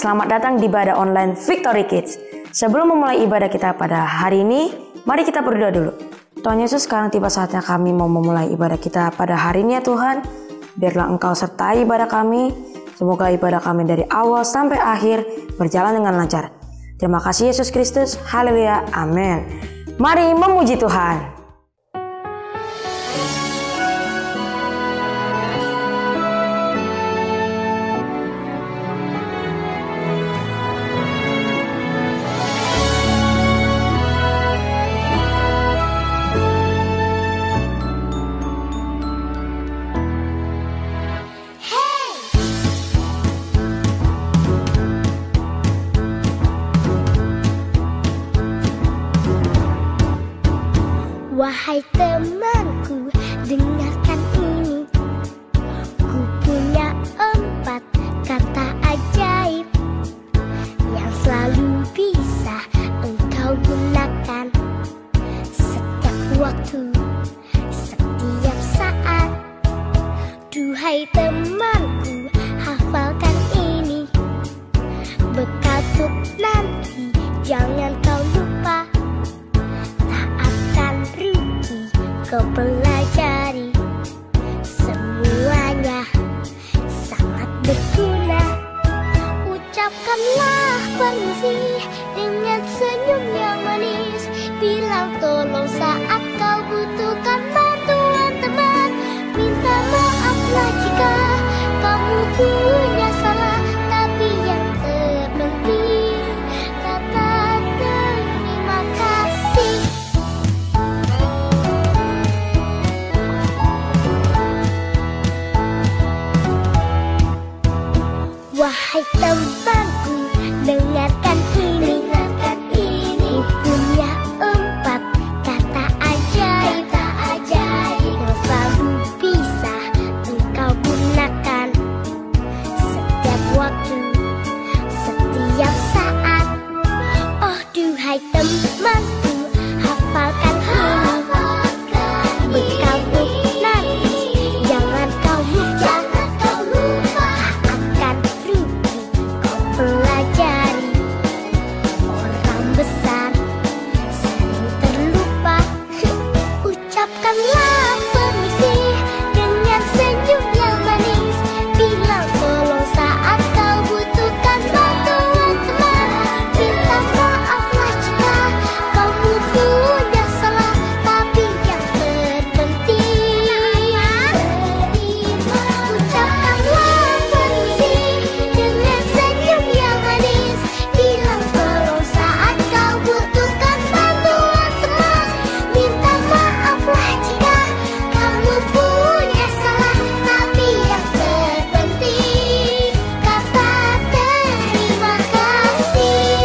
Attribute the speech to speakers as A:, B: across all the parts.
A: selamat datang di ibadah online Victory Kids. Sebelum memulai ibadah kita pada hari ini, mari kita berdoa dulu. Tuhan Yesus, sekarang tiba saatnya kami mau memulai ibadah kita pada hari ini ya Tuhan. Biarlah Engkau sertai ibadah kami. Semoga ibadah kami dari awal sampai akhir berjalan dengan lancar. Terima kasih Yesus Kristus. Haleluya. Amin. Mari memuji Tuhan.
B: Wahai temanku, dengarkan ini. Ku punya 4 kata ajaib yang selalu bisa engkau gunakan setiap waktu, setiap saat. Duhai temanku, hafalkan ini. Bekal untuk nanti, jangan kau lupa. Kau pelajari, semuanya sangat berguna. Ucapkanlah permisi dengan senyum yang manis. Bilang tolong saat kau butuhkan bantuan teman. Minta maaflah jika kamu punya salah. Tapi yang terpenting, kata terima kasih. Wahai temanku, dengarkan ini. Ku punya 4 kata ajaib yang selalu bisa engkau gunakan setiap waktu, setiap saat. Oh duhai temanku, hafalkan ini. Bekal untuk nanti, jangan kau lupa. Pelajari, orang besar sering terlupa. Ucapkanlah permisi dengan senyum yang manis. Bilang tolong saat kau butuhkan bantuan teman. Minta maaflah jika kamu punya salah. Tapi yang terpenting, ucapkanlah permisi dengan senyum yang manis. Bilang tolong saat kau butuhkan bantuan teman. Minta maaflah jika kamu punya salah. Tapi yang terpenting, kata terima kasih.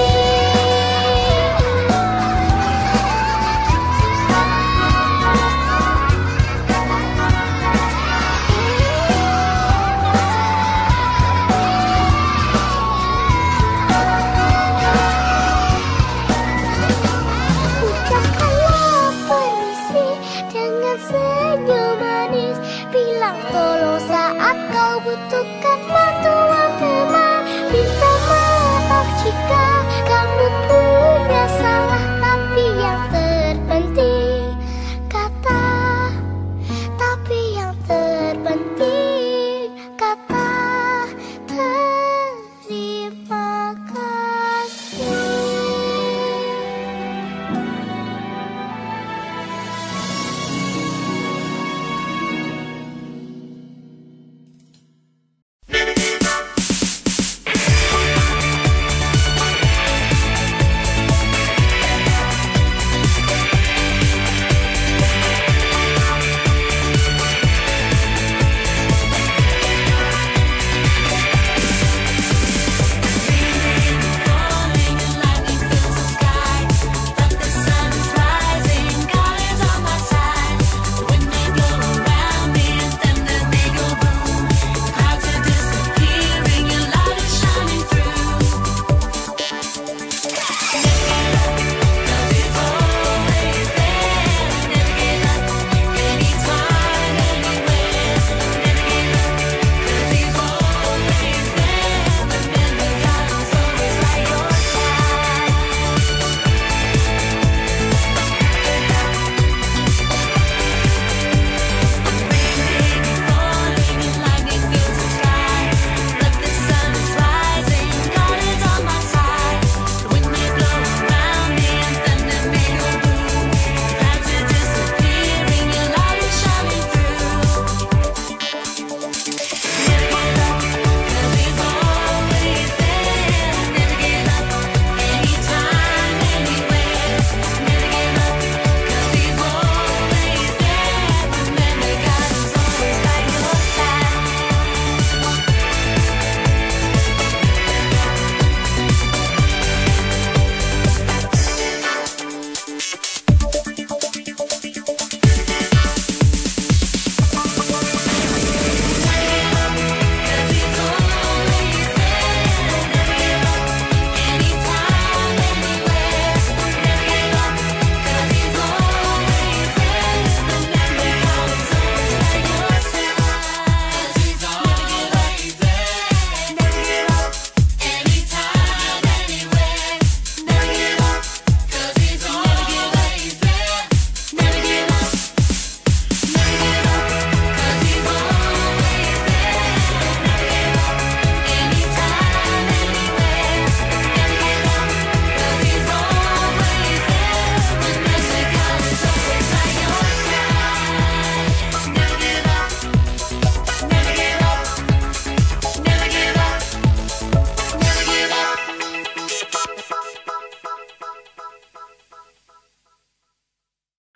B: Ucapkanlah permisi dengan senyum manis. Bilang tolong saat kau butuhkan bantuan teman. Minta maaf jika kamu punya salah. Tapi yang terpenting, tapi yang terpenting, kata terima kasih.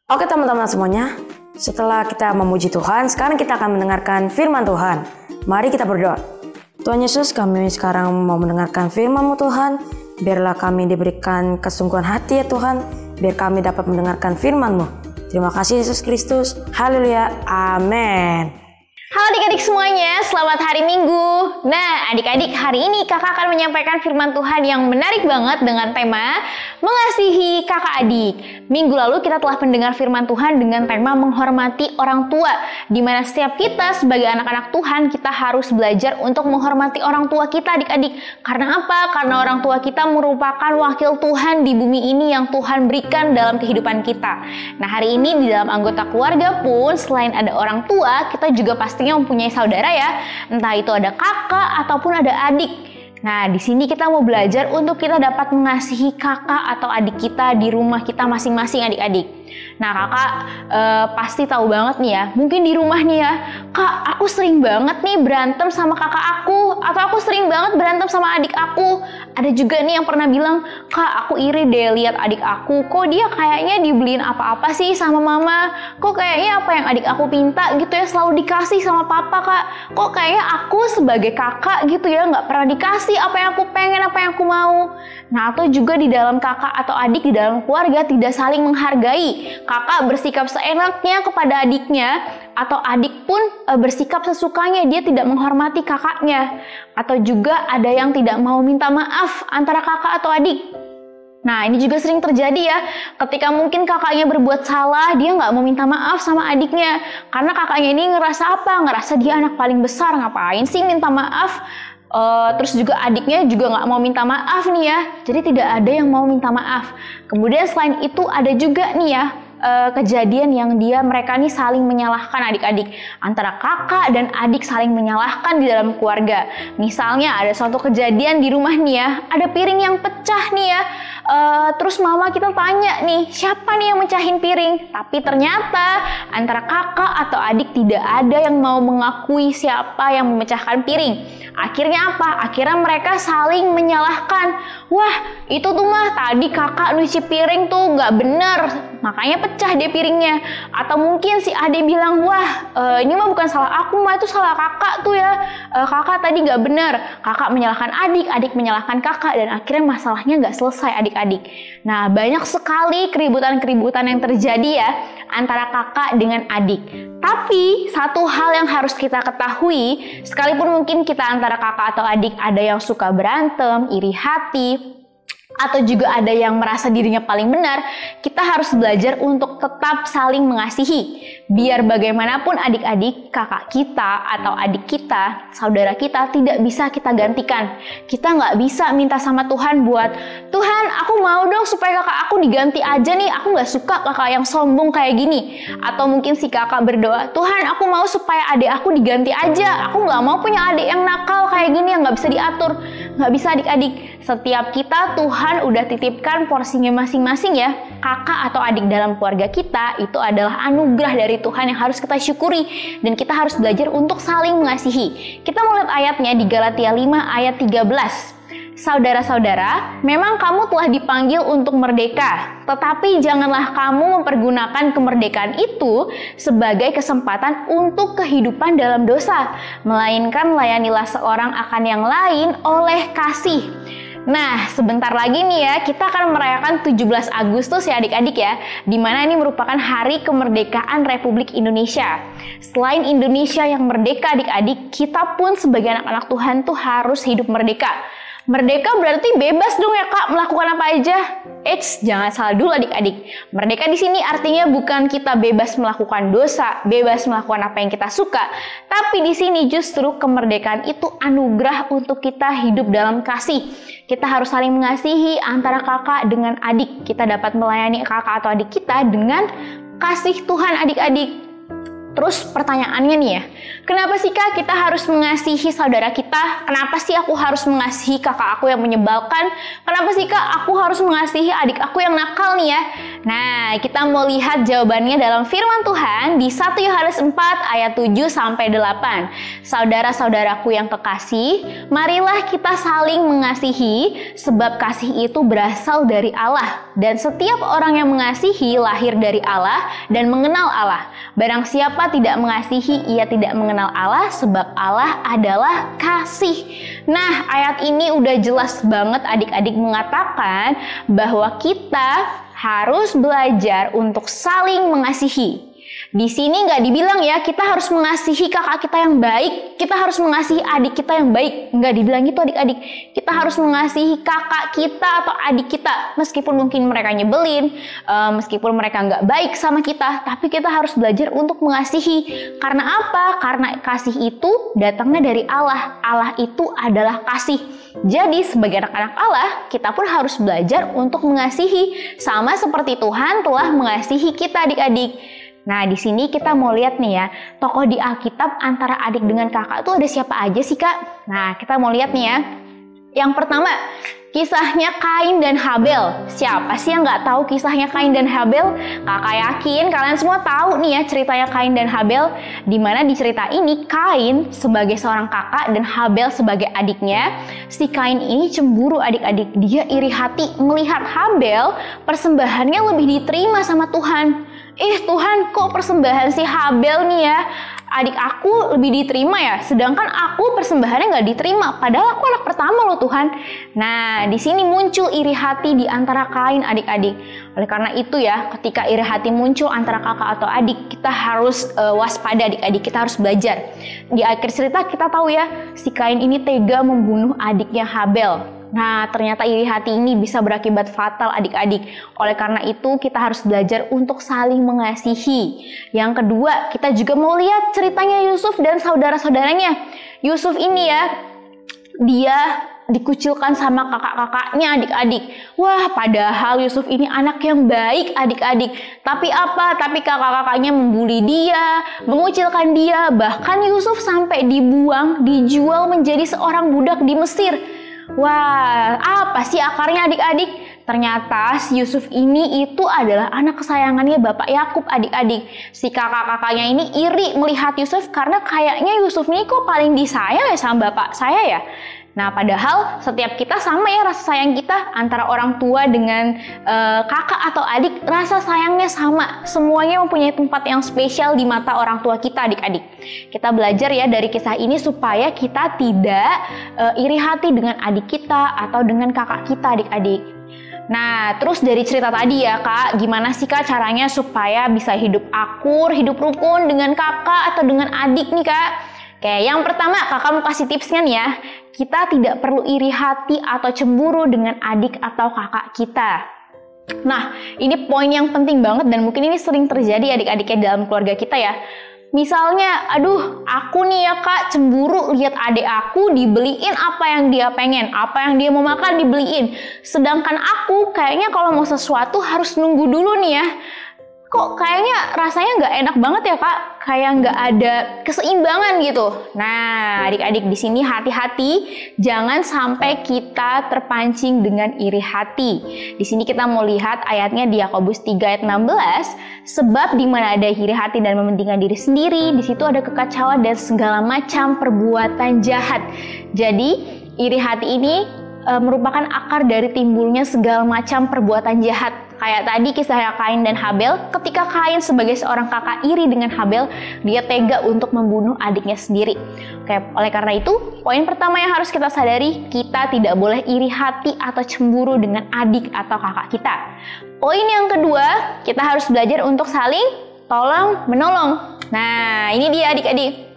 A: Oke teman-teman semuanya, setelah kita memuji Tuhan, sekarang kita akan mendengarkan firman Tuhan. Mari kita berdoa. Tuhan Yesus, kami sekarang mau mendengarkan firman-Mu Tuhan. Biarlah kami diberikan kesungguhan hati ya Tuhan, biar kami dapat mendengarkan firman-Mu. Terima kasih Yesus Kristus. Haleluya. Amin.
C: Halo adik-adik semuanya, selamat hari Minggu. Nah adik-adik, hari ini kakak akan menyampaikan firman Tuhan yang menarik banget dengan tema mengasihi kakak adik. Minggu lalu kita telah mendengar firman Tuhan dengan tema menghormati orang tua, di mana setiap kita sebagai anak-anak Tuhan, kita harus belajar untuk menghormati orang tua kita adik-adik. Karena apa? Karena orang tua kita merupakan wakil Tuhan di bumi ini yang Tuhan berikan dalam kehidupan kita. Nah hari ini di dalam anggota keluarga pun, selain ada orang tua, kita juga pastinya mempunyai saudara ya, entah itu ada kakak ataupun ada adik. Nah, di sini kita mau belajar untuk kita dapat mengasihi kakak atau adik kita di rumah kita masing-masing adik-adik. Nah, kakak pasti tahu banget nih ya, mungkin di rumah nih ya, kak aku sering banget nih berantem sama kakak aku, atau aku sering banget berantem sama adik aku. Ada juga nih yang pernah bilang, kak aku iri deh lihat adik aku, kok dia kayaknya dibeliin apa-apa sih sama mama, kok kayaknya apa yang adik aku minta gitu ya selalu dikasih sama papa kak, kok kayaknya aku sebagai kakak gitu ya nggak pernah dikasih apa yang aku pengen, apa yang aku mau. Nah atau juga di dalam kakak atau adik di dalam keluarga tidak saling menghargai, kakak bersikap seenaknya kepada adiknya, atau adik pun bersikap sesukanya, dia tidak menghormati kakaknya. Atau juga ada yang tidak mau minta maaf antara kakak atau adik. Nah ini juga sering terjadi ya, ketika mungkin kakaknya berbuat salah, dia nggak mau minta maaf sama adiknya. Karena kakaknya ini ngerasa apa? Ngerasa dia anak paling besar, ngapain sih minta maaf? Terus juga adiknya juga nggak mau minta maaf nih ya, jadi tidak ada yang mau minta maaf. Kemudian selain itu ada juga nih ya, kejadian yang mereka nih saling menyalahkan adik-adik, antara kakak dan adik saling menyalahkan di dalam keluarga. Misalnya ada suatu kejadian di rumah nih ya, ada piring yang pecah nih ya, terus mama kita tanya nih, siapa nih yang mecahin piring? Tapi ternyata antara kakak atau adik tidak ada yang mau mengakui siapa yang memecahkan piring. Akhirnya apa? Akhirnya mereka saling menyalahkan. Wah, itu tuh mah tadi kakak nyuci piring tuh nggak bener, makanya pecah deh piringnya. Atau mungkin si adik bilang, wah ini mah bukan salah aku mah, itu salah kakak tuh ya. Kakak tadi nggak bener. Kakak menyalahkan adik, adik menyalahkan kakak, dan akhirnya masalahnya nggak selesai adik-adik. Nah, banyak sekali keributan-keributan yang terjadi ya antara kakak dengan adik. Tapi satu hal yang harus kita ketahui, sekalipun mungkin kita antara kakak atau adik ada yang suka berantem, iri hati, atau juga ada yang merasa dirinya paling benar, kita harus belajar untuk tetap saling mengasihi. Biar bagaimanapun adik-adik, kakak kita atau adik kita, saudara kita tidak bisa kita gantikan. Kita nggak bisa minta sama Tuhan buat, Tuhan aku mau dong supaya kakak aku diganti aja nih, aku nggak suka kakak yang sombong kayak gini. Atau mungkin si kakak berdoa, Tuhan aku mau supaya adik aku diganti aja, aku nggak mau punya adik yang nakal kayak gini yang nggak bisa diatur. Nggak bisa adik-adik. Setiap kita Tuhan udah titipkan porsinya masing-masing ya. Kakak atau adik dalam keluarga kita itu adalah anugerah dari Tuhan yang harus kita syukuri. Dan kita harus belajar untuk saling mengasihi. Kita mau lihat ayatnya di Galatia 5 ayat 13. Saudara-saudara, memang kamu telah dipanggil untuk merdeka, tetapi janganlah kamu mempergunakan kemerdekaan itu sebagai kesempatan untuk kehidupan dalam dosa, melainkan layanilah seorang akan yang lain oleh kasih. Nah, sebentar lagi nih ya, kita akan merayakan 17 Agustus ya adik-adik ya, dimana ini merupakan hari kemerdekaan Republik Indonesia. Selain Indonesia yang merdeka adik-adik, kita pun sebagai anak-anak Tuhan tuh harus hidup merdeka. Merdeka berarti bebas dong ya kak, melakukan apa aja. Jangan salah dulu adik-adik. Merdeka di sini artinya bukan kita bebas melakukan dosa, bebas melakukan apa yang kita suka. Tapi di sini justru kemerdekaan itu anugerah untuk kita hidup dalam kasih. Kita harus saling mengasihi antara kakak dengan adik. Kita dapat melayani kakak atau adik kita dengan kasih Tuhan adik-adik. Terus pertanyaannya nih ya, kenapa sih kak kita harus mengasihi saudara kita? Kenapa sih aku harus mengasihi kakak aku yang menyebalkan? Kenapa sih kak aku harus mengasihi adik aku yang nakal nih ya? Nah, kita mau lihat jawabannya dalam firman Tuhan di 1 Yohanes 4 ayat 7-8. Saudara-saudaraku yang kekasih, marilah kita saling mengasihi, sebab kasih itu berasal dari Allah. dan setiap orang yang mengasihi lahir dari Allah dan mengenal Allah. Barang siapa tidak mengasihi, ia tidak mengenal Allah, sebab Allah adalah kasih. Nah, ayat ini udah jelas banget adik-adik mengatakan bahwa kita harus belajar untuk saling mengasihi. Di sini nggak dibilang ya kita harus mengasihi kakak kita yang baik, kita harus mengasihi adik kita yang baik. Nggak dibilang itu adik-adik. Kita harus mengasihi kakak kita atau adik kita. Meskipun mungkin mereka nyebelin, meskipun mereka nggak baik sama kita, tapi kita harus belajar untuk mengasihi. Karena apa? Karena kasih itu datangnya dari Allah. Allah itu adalah kasih. Jadi sebagai anak-anak Allah, kita pun harus belajar untuk mengasihi. Sama seperti Tuhan telah mengasihi kita adik-adik. Nah, di sini kita mau lihat nih ya, tokoh di Alkitab antara adik dengan kakak itu ada siapa aja sih, Kak? Nah, kita mau lihat nih ya. Yang pertama, kisahnya Kain dan Habel. Siapa sih yang nggak tahu kisahnya Kain dan Habel? Kakak yakin kalian semua tahu nih ya ceritanya Kain dan Habel. Dimana di cerita ini Kain sebagai seorang kakak dan Habel sebagai adiknya. Si Kain ini cemburu adik-adik. Dia iri hati melihat Habel persembahannya lebih diterima sama Tuhan. Tuhan, kok persembahan si Habel nih ya, adik aku lebih diterima ya, sedangkan aku persembahannya nggak diterima, padahal aku anak pertama loh Tuhan. Nah, di sini muncul iri hati di antara Kain adik-adik. Oleh karena itu ya, ketika iri hati muncul antara kakak atau adik, kita harus waspada adik-adik, kita harus belajar. Di akhir cerita kita tahu ya, si Kain ini tega membunuh adiknya Habel. Nah, ternyata iri hati ini bisa berakibat fatal adik-adik. Oleh karena itu, kita harus belajar untuk saling mengasihi. Yang kedua, kita juga mau lihat ceritanya Yusuf dan saudara-saudaranya. Yusuf ini ya, dia dikucilkan sama kakak-kakaknya adik-adik. Wah, padahal Yusuf ini anak yang baik adik-adik. Tapi apa? Tapi kakak-kakaknya membuli dia, mengucilkan dia. Bahkan Yusuf sampai dibuang, dijual menjadi seorang budak di Mesir. Wah, apa sih akarnya adik-adik? Ternyata si Yusuf ini itu adalah anak kesayangannya Bapak Yakub adik-adik. Si kakak-kakaknya ini iri melihat Yusuf karena kayaknya Yusuf ini kok paling disayang ya sama bapak saya ya. Nah, padahal setiap kita sama ya rasa sayang kita antara orang tua dengan kakak atau adik, rasa sayangnya sama. Semuanya mempunyai tempat yang spesial di mata orang tua kita adik-adik. Kita belajar ya dari kisah ini supaya kita tidak iri hati dengan adik kita atau dengan kakak kita adik-adik. Nah, terus dari cerita tadi ya Kak, gimana sih Kak caranya supaya bisa hidup akur, hidup rukun dengan kakak atau dengan adik nih Kak? Oke, yang pertama kakak mau kasih tipsnya nih ya. Kita tidak perlu iri hati atau cemburu dengan adik atau kakak kita. Nah, ini poin yang penting banget dan mungkin ini sering terjadi adik-adiknya dalam keluarga kita ya. Misalnya, aduh aku nih ya Kak cemburu lihat adik aku dibeliin apa yang dia pengen, apa yang dia mau makan dibeliin. Sedangkan aku kayaknya kalau mau sesuatu harus nunggu dulu nih ya. Kok kayaknya rasanya nggak enak banget ya Kak, kayak nggak ada keseimbangan gitu. Nah, adik-adik di sini hati-hati, jangan sampai kita terpancing dengan iri hati. Di sini kita mau lihat ayatnya di Yakobus 3 ayat 16, sebab di mana ada iri hati dan mementingkan diri sendiri, di situ ada kekacauan dan segala macam perbuatan jahat. Jadi, iri hati ini merupakan akar dari timbulnya segala macam perbuatan jahat. Kayak tadi kisah Kain dan Habel, ketika Kain sebagai seorang kakak iri dengan Habel, dia tega untuk membunuh adiknya sendiri. Oke, oleh karena itu, poin pertama yang harus kita sadari, kita tidak boleh iri hati atau cemburu dengan adik atau kakak kita. Poin yang kedua, kita harus belajar untuk saling tolong-menolong. Nah, ini dia adik-adik.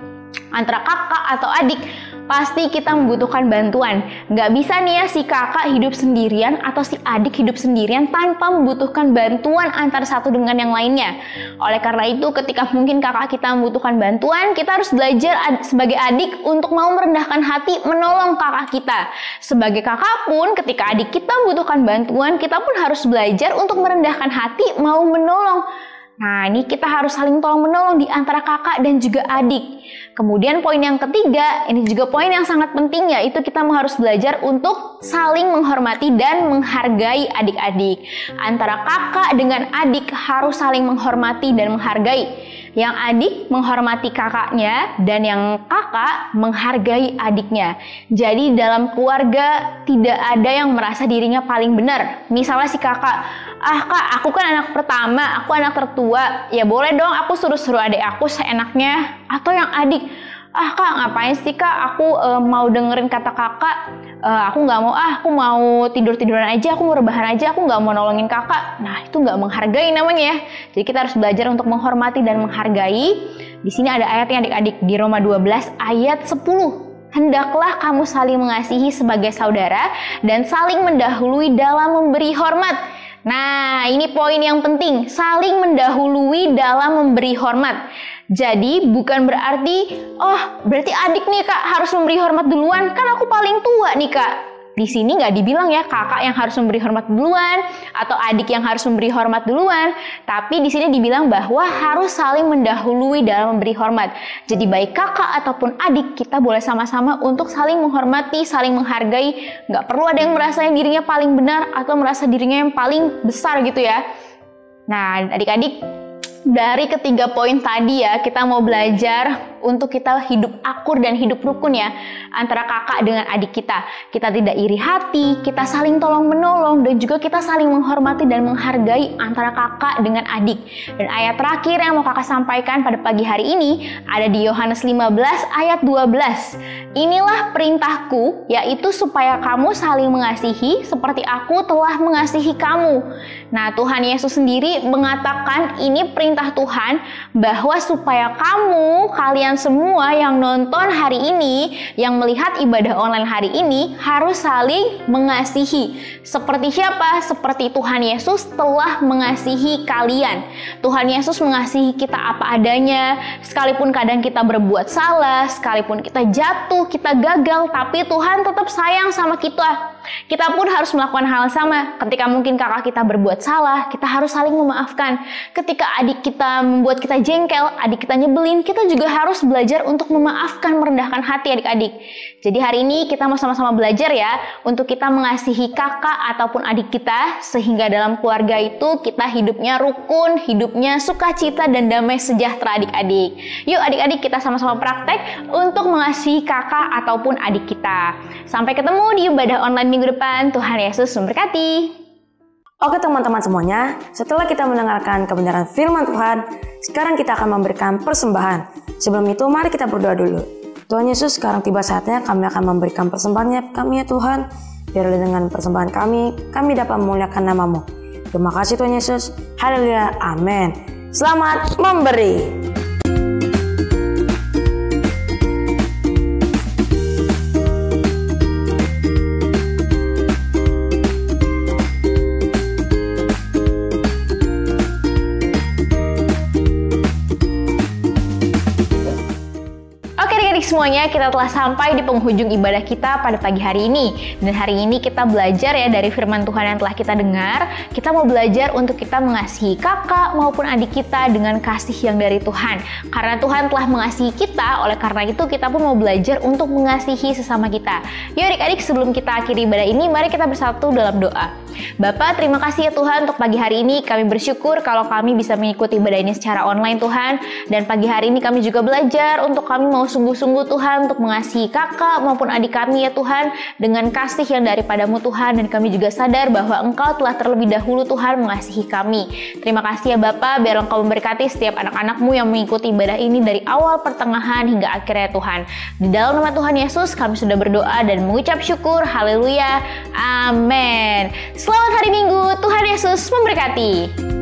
C: Antara kakak atau adik, pasti kita membutuhkan bantuan. Nggak bisa nih ya si kakak hidup sendirian atau si adik hidup sendirian tanpa membutuhkan bantuan antara satu dengan yang lainnya. Oleh karena itu, ketika mungkin kakak kita membutuhkan bantuan, kita harus belajar sebagai adik untuk mau merendahkan hati menolong kakak kita. Sebagai kakak pun, ketika adik kita membutuhkan bantuan, kita pun harus belajar untuk merendahkan hati mau menolong. Nah, ini kita harus saling tolong-menolong di antara kakak dan juga adik. Kemudian poin yang ketiga, ini juga poin yang sangat penting, yaitu kita harus belajar untuk saling menghormati dan menghargai adik-adik. Antara kakak dengan adik harus saling menghormati dan menghargai. Yang adik menghormati kakaknya dan yang kakak menghargai adiknya. Jadi dalam keluarga tidak ada yang merasa dirinya paling benar. Misalnya si kakak, "Ah kak, aku kan anak pertama, aku anak tertua, ya boleh dong aku suruh-suruh adik aku seenaknya." Atau yang adik, "Ah kak, ngapain sih kak, aku mau dengerin kata kakak, aku nggak mau, aku mau tidur-tiduran aja, aku mau rebahan aja, aku nggak mau nolongin kakak." Nah itu nggak menghargai namanya ya. Jadi kita harus belajar untuk menghormati dan menghargai. Di sini ada ayatnya adik-adik, di Roma 12 ayat 10. "Hendaklah kamu saling mengasihi sebagai saudara dan saling mendahului dalam memberi hormat." Nah, ini poin yang penting, saling mendahului dalam memberi hormat. Jadi bukan berarti, oh berarti adik nih kak harus memberi hormat duluan, kan aku paling tua nih kak. Di sini nggak dibilang ya kakak yang harus memberi hormat duluan atau adik yang harus memberi hormat duluan, tapi di sini dibilang bahwa harus saling mendahului dalam memberi hormat. Jadi baik kakak ataupun adik, kita boleh sama-sama untuk saling menghormati, saling menghargai. Nggak perlu ada yang merasa dirinya paling benar atau merasa dirinya yang paling besar gitu ya. Nah adik-adik, dari ketiga poin tadi ya, kita mau belajar untuk kita hidup akur dan hidup rukun ya antara kakak dengan adik kita. Kita tidak iri hati, kita saling tolong menolong, dan juga kita saling menghormati dan menghargai antara kakak dengan adik. Dan ayat terakhir yang mau kakak sampaikan pada pagi hari ini ada di Yohanes 15 ayat 12. "Inilah perintahku, yaitu supaya kamu saling mengasihi seperti aku telah mengasihi kamu." Nah Tuhan Yesus sendiri mengatakan ini perintah Tuhan, bahwa supaya kalian semua yang nonton hari ini, yang melihat ibadah online hari ini harus saling mengasihi. Seperti siapa? Seperti Tuhan Yesus telah mengasihi kalian. Tuhan Yesus mengasihi kita apa adanya, sekalipun kadang kita berbuat salah, sekalipun kita jatuh, kita gagal, tapi Tuhan tetap sayang sama kita. Kita pun harus melakukan hal yang sama. Ketika mungkin kakak kita berbuat salah, kita harus saling memaafkan. Ketika adik kita membuat kita jengkel, adik kita nyebelin, kita juga harus belajar untuk memaafkan, merendahkan hati adik-adik. Jadi hari ini kita mau sama-sama belajar ya, untuk kita mengasihi kakak ataupun adik kita, sehingga dalam keluarga itu kita hidupnya rukun, hidupnya sukacita dan damai sejahtera adik-adik. Yuk adik-adik, kita sama-sama praktek untuk mengasihi kakak ataupun adik kita. Sampai ketemu di ibadah online minggu depan. Tuhan Yesus memberkati.
A: Oke teman-teman semuanya, setelah kita mendengarkan kebenaran firman Tuhan, sekarang kita akan memberikan persembahan. Sebelum itu mari kita berdoa dulu. Tuhan Yesus, sekarang tiba saatnya kami akan memberikan persembahannya kami ya Tuhan. Biarlah dengan persembahan kami dapat memuliakan nama-Mu. Terima kasih Tuhan Yesus. Haleluya. Amin. Selamat memberi.
C: Semuanya, kita telah sampai di penghujung ibadah kita pada pagi hari ini. Dan hari ini kita belajar ya dari firman Tuhan yang telah kita dengar. Kita mau belajar untuk kita mengasihi kakak maupun adik kita dengan kasih yang dari Tuhan. Karena Tuhan telah mengasihi kita, oleh karena itu kita pun mau belajar untuk mengasihi sesama kita. Yuk adik-adik, sebelum kita akhiri ibadah ini, mari kita bersatu dalam doa. Bapa, terima kasih ya Tuhan untuk pagi hari ini. Kami bersyukur kalau kami bisa mengikuti ibadah ini secara online Tuhan. Dan pagi hari ini kami juga belajar untuk kami mau sungguh-sungguh Tuhan untuk mengasihi kakak maupun adik kami ya Tuhan dengan kasih yang daripada-Mu Tuhan. Dan kami juga sadar bahwa Engkau telah terlebih dahulu Tuhan mengasihi kami. Terima kasih ya Bapa, biar Engkau memberkati setiap anak-anak-Mu yang mengikuti ibadah ini dari awal, pertengahan hingga akhirnya Tuhan. Di dalam nama Tuhan Yesus kami sudah berdoa dan mengucap syukur. Haleluya. Amin. Selamat hari Minggu. Tuhan Yesus memberkati.